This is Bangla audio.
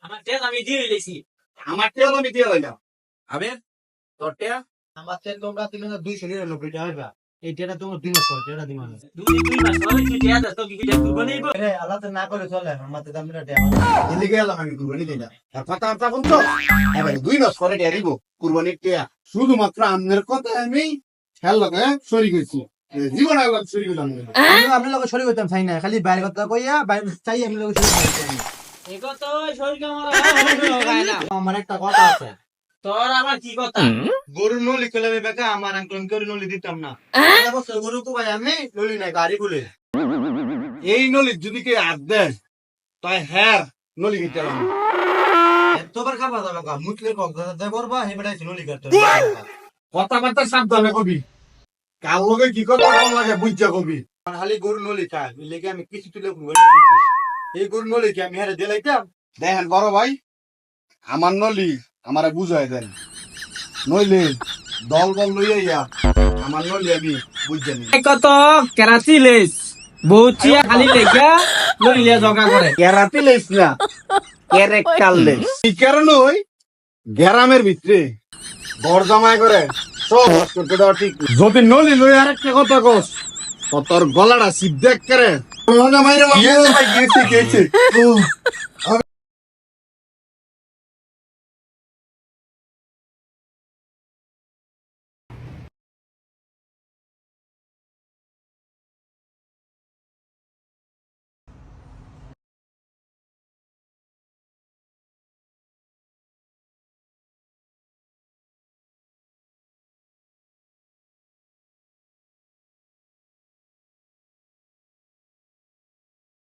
আমার টেন আমি দিয়ে দিয়েছি। আমার টেও আমি দিয়ে লইলাম। আবে তোর টেয়া আমার তেল তোমরা 3299 টাকা হইবা। এই টেটা তোমার 2 মাস পর টেটা দিমানে। দুই মাস পরে তুই টেয়া দাস তো কি কিছু তুই বলেই বল। আরে আল্লাহ তো না করে চলে আমার তো দামটা টেয়া। এদিকে এলাম আমি কুরবানি দিই না। আর কথা কথা বলতো এবার 2 মাস পরে টিয়া দিব কুরবানির টিয়া। শুধুমাত্র আমনের কথা আমি খেয়াল লাগে সরি কইছি। জীবন আলাদা সরি কইলাম না। আমি লগে শরীর হইতাম চাই না, খালি বাইরে কথা কইয়া বাইরে চাই আমি লগে শরীর হইতাম। এগো তো শরীর কেমন হয় না। আমার একটা কথা আছে। তোর আবার কি কথা? গরু নলি খেলে বেকা আমার আঙ্কল গরু নলি দিতাম না। বছর গরু কো ভাই আমি নলি নাই গাড়ি খুলে। এই নলি যদি কে হাত দেয় তাই হ্যাঁ নলি কিনতে হবে। এতবার খাবার যাবে কা মুতলে কথা দে করবা হেবড়াই নলি করতে। কথাবার্তা সাবধানে কবি। কার লগে কি কথা কম লাগে বুঝা কবি। খালি গরু নলি খায় লেগে আমি কিছু তুলে ঘুরে দিছি। এই গরু নলি কি আমি হেরে দিলাইতাম? দেখেন বড় ভাই আমার নলি আমারে বুঝাই দেন। নইলে দল বল লইয়া আমার নলি আমি বুঝতে নি। কত কেরাতি লেস বহুচিয়া খালি লেগা লইলে জগা করে। কেরাতি লেস না ক্যারেক্টার লেস। এই কারণে ওই গ্রামের ভিতরে বর জামাই করে সব নষ্ট করে দেওয়া ঠিক না। যদি নলি লই আরেকটা কথা কস তো তোর গলাটা সিদ্ধেক করে। গেছে